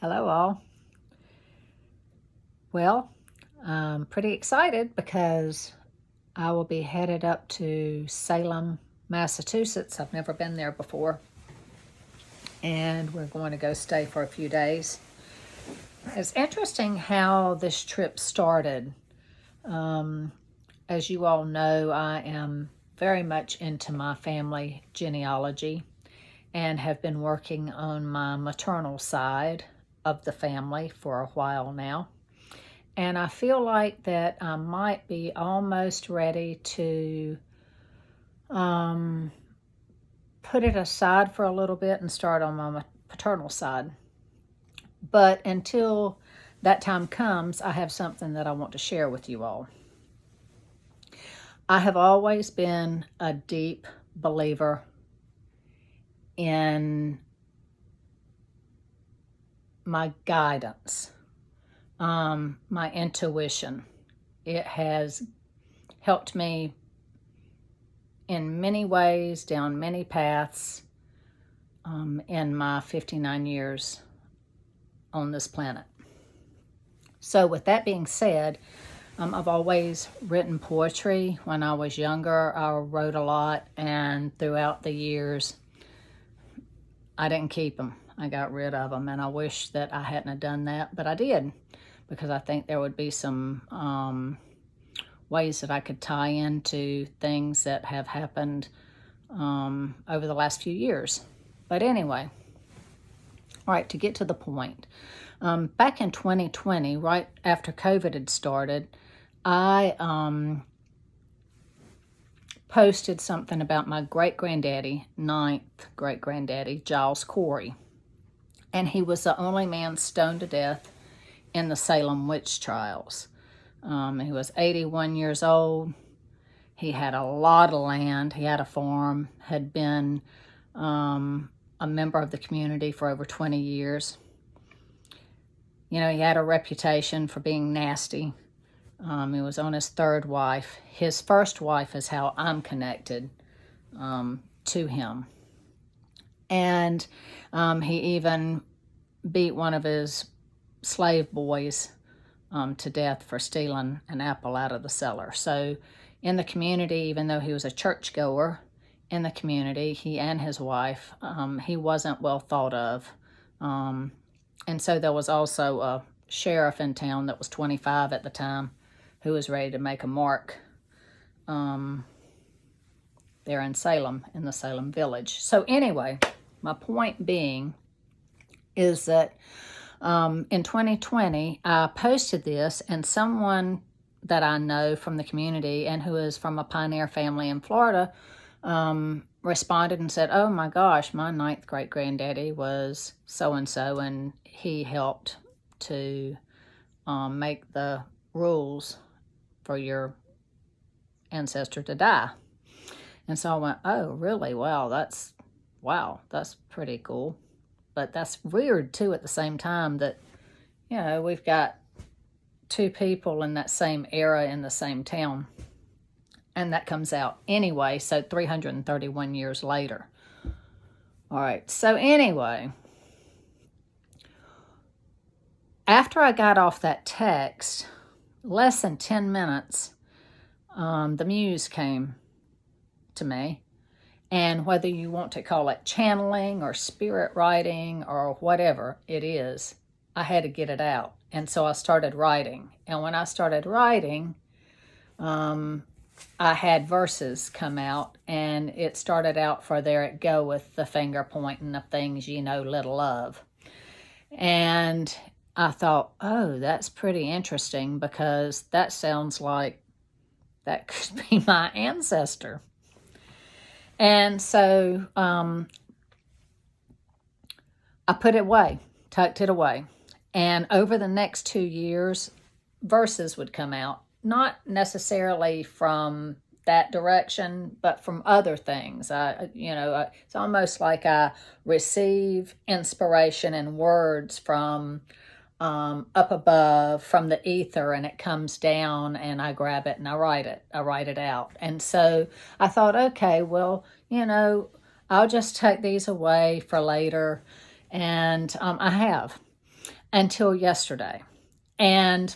Hello, all. Well, I'm pretty excited because I will be headed up to Salem, Massachusetts. I've never been there before, and we're going to go stay for a few days. It's interesting how this trip started. As you all know, I am very much into my family genealogy and have been working on my maternal side of the family for a while now. And I feel like that I might be almost ready to put it aside for a little bit and start on my paternal side. But until that time comes, I have something that I want to share with you all. I have always been a deep believer in my guidance, my intuition. It has helped me in many ways, down many paths, in my 59 years on this planet. So with that being said, I've always written poetry. When I was younger, I wrote a lot, and throughout the years, I didn't keep them. I got rid of them, and I wish that I hadn't have done that, but I did, because I think there would be some ways that I could tie into things that have happened over the last few years. But anyway, all right, to get to the point. Back in 2020, right after COVID had started, I posted something about my great-granddaddy, ninth great-granddaddy, Giles Corey. And he was the only man stoned to death in the Salem witch trials. He was 81 years old. He had a lot of land. He had a farm, had been a member of the community for over 20 years. You know, he had a reputation for being nasty. He was on his third wife. His first wife is how I'm connected to him. And he even beat one of his slave boys to death for stealing an apple out of the cellar. So in the community, even though he was a churchgoer in the community, he and his wife, he wasn't well thought of. And so there was also a sheriff in town that was 25 at the time who was ready to make a mark there in Salem, in the Salem village. So anyway, my point being is that in 2020, I posted this, and someone that I know from the community and who is from a pioneer family in Florida responded and said, "Oh my gosh, my ninth great-granddaddy was so-and-so, and he helped to make the rules for your ancestor to die." And so I went, "Oh, really? Wow, that's pretty cool." But that's weird, too, at the same time that, you know, we've got two people in that same era in the same town. And that comes out anyway, so 331 years later. All right, so anyway, after I got off that text, less than 10 minutes, the muse came to me. And whether you want to call it channeling or spirit writing or whatever it is, I had to get it out. And so I started writing. And when I started writing, I had verses come out, and it started out for "There it goeth, the finger pointing of things ye know little of." And I thought, oh, that's pretty interesting, because that sounds like that could be my ancestor. And so I put it away, tucked it away. And over the next 2 years, verses would come out, not necessarily from that direction, but from other things. It's almost like I receive inspiration and words from up above, from the ether, and it comes down, and I grab it and I write it out. And so I thought, okay, well, I'll just take these away for later. And I have. until yesterday. And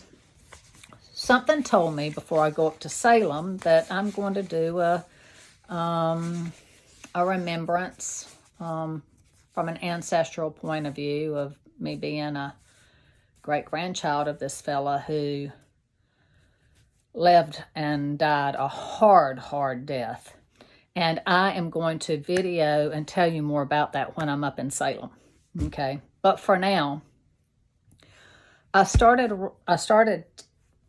something told me before I go up to Salem that I'm going to do a remembrance from an ancestral point of view of me being a great-grandchild of this fella who lived and died a hard death. And I am going to video and tell you more about that when I'm up in Salem. Okay. But for now, I started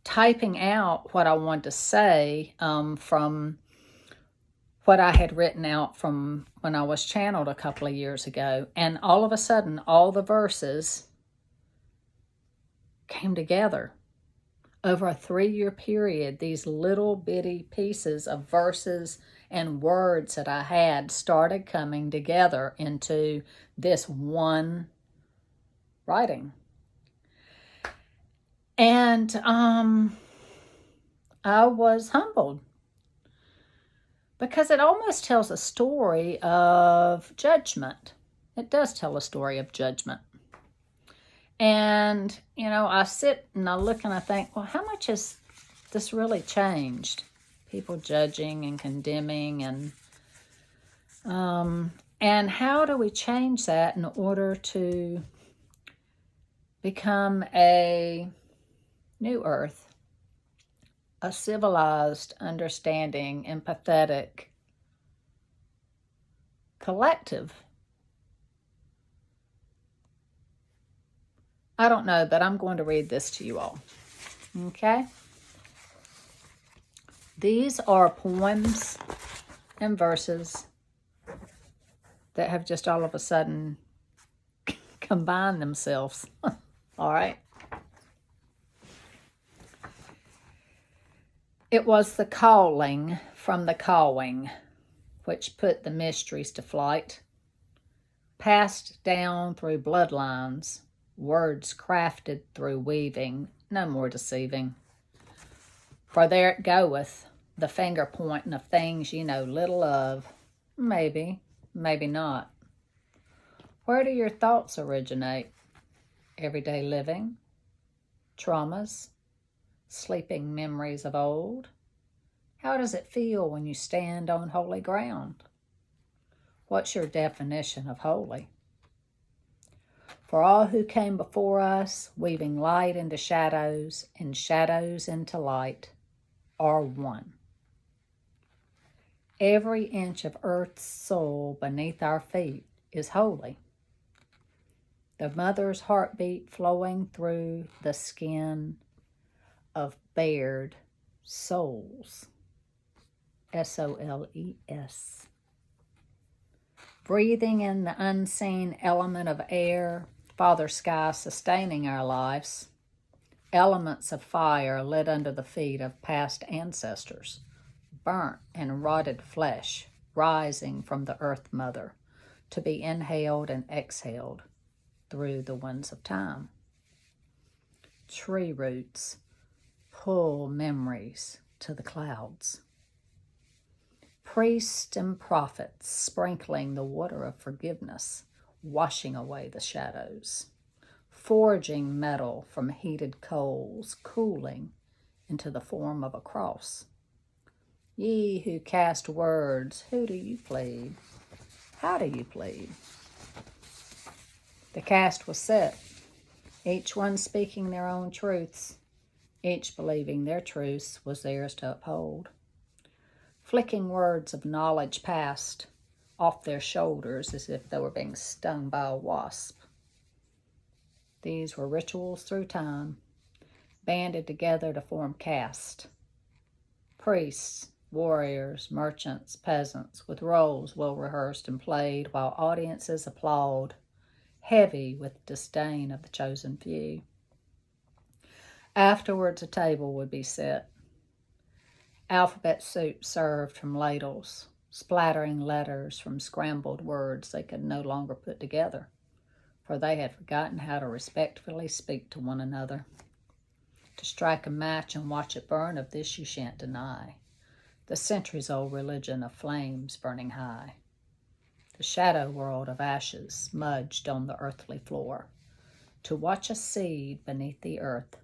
typing out what I wanted to say from what I had written out from when I was channeled a couple of years ago. And all of a sudden, all the verses came together. Over a 3-year period, these little bitty pieces of verses and words that I had started coming together into this one writing. And I was humbled because it almost tells a story of judgment. It does tell a story of judgment. And, you know, I sit and I look and I think, well, how much has this really changed? People judging and condemning, and how do we change that in order to become a new earth, a civilized, understanding, empathetic collective? I don't know, but I'm going to read this to you all. Okay? These are poems and verses that have just all of a sudden combined themselves. All right? It was the calling from the cawing which put the mysteries to flight, passed down through bloodlines, words crafted through weaving, no more deceiving. For there it goeth, the finger pointing of things you know little of, maybe, maybe not. Where do your thoughts originate? Everyday living, traumas, sleeping memories of old? How does it feel when you stand on holy ground? What's your definition of holy? For all who came before us, weaving light into shadows and shadows into light, are one. Every inch of earth's soul beneath our feet is holy. The mother's heartbeat flowing through the skin of bared souls. S-O-L-E-S. Breathing in the unseen element of air, Father Sky sustaining our lives. Elements of fire lit under the feet of past ancestors. Burnt and rotted flesh rising from the earth mother to be inhaled and exhaled through the winds of time. Tree roots pull memories to the clouds. Priests and prophets sprinkling the water of forgiveness, washing away the shadows. Forging metal from heated coals, cooling into the form of a cross. Ye who cast words, who do you plead? How do you plead? The cast was set, each one speaking their own truths, each believing their truths was theirs to uphold. Flicking words of knowledge past off their shoulders as if they were being stung by a wasp. These were rituals through time, banded together to form caste. Priests, warriors, merchants, peasants, with roles well rehearsed and played while audiences applaud, heavy with disdain of the chosen few. Afterwards, a table would be set. Alphabet soup served from ladles, splattering letters from scrambled words they could no longer put together, for they had forgotten how to respectfully speak to one another. To strike a match and watch it burn, of this you shan't deny. The centuries-old religion of flames burning high. The shadow world of ashes smudged on the earthly floor. to watch a seed beneath the earth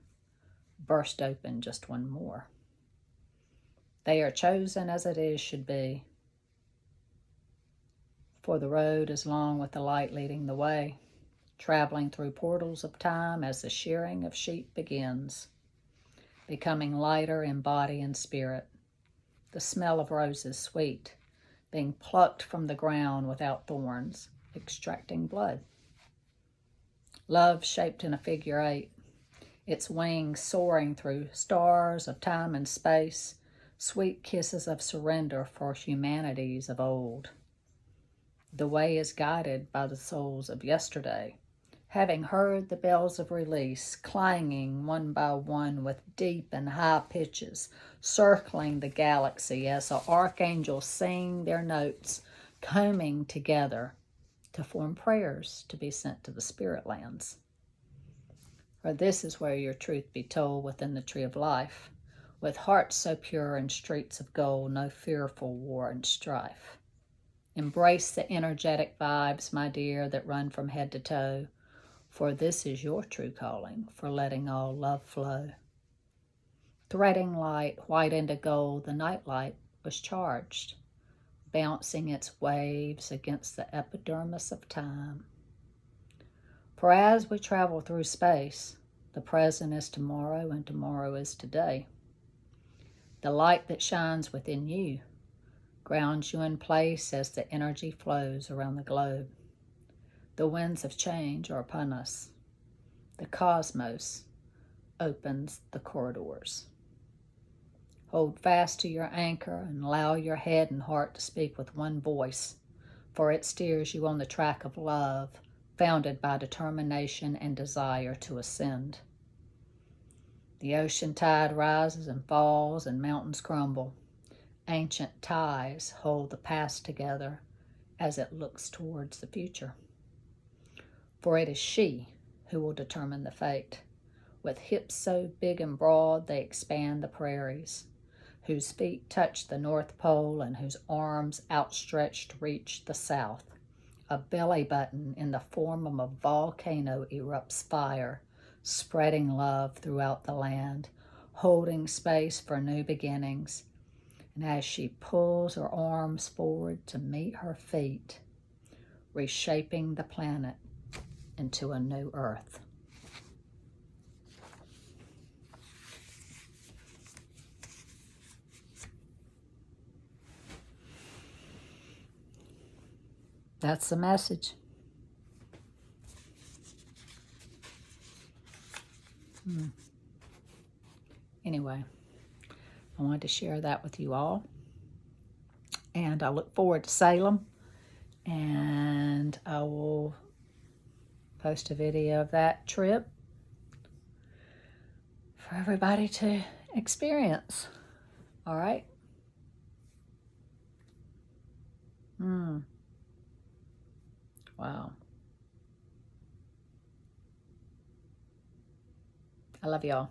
burst open just one more. They are chosen as it is should be, for the road is long with the light leading the way, traveling through portals of time as the shearing of sheep begins, becoming lighter in body and spirit, the smell of roses sweet, being plucked from the ground without thorns, extracting blood. Love shaped in a figure 8, its wings soaring through stars of time and space, sweet kisses of surrender for humanities of old. The way is guided by the souls of yesterday, having heard the bells of release clanging one by one with deep and high pitches, circling the galaxy as the archangels sing their notes, coming together to form prayers to be sent to the spirit lands. For this is where your truth be told within the tree of life, with hearts so pure and streets of gold, no fearful war and strife. Embrace the energetic vibes, my dear, that run from head to toe, for this is your true calling, for letting all love flow. Threading light, white into gold, the nightlight was charged, bouncing its waves against the epidermis of time. For as we travel through space, the present is tomorrow and tomorrow is today. The light that shines within you grounds you in place as the energy flows around the globe. The winds of change are upon us. The cosmos opens the corridors. Hold fast to your anchor and allow your head and heart to speak with one voice, for it steers you on the track of love, founded by determination and desire to ascend. The ocean tide rises and falls and mountains crumble. Ancient ties hold the past together as it looks towards the future. For it is she who will determine the fate, with hips so big and broad they expand the prairies, whose feet touch the North Pole and whose arms outstretched reach the south. A belly button in the form of a volcano erupts fire, spreading love throughout the land, holding space for new beginnings. And as she pulls her arms forward to meet her feet, reshaping the planet into a new earth. That's the message. Anyway, I wanted to share that with you all. And I look forward to Salem. And I will post a video of that trip for everybody to experience. All right? Wow. I love y'all.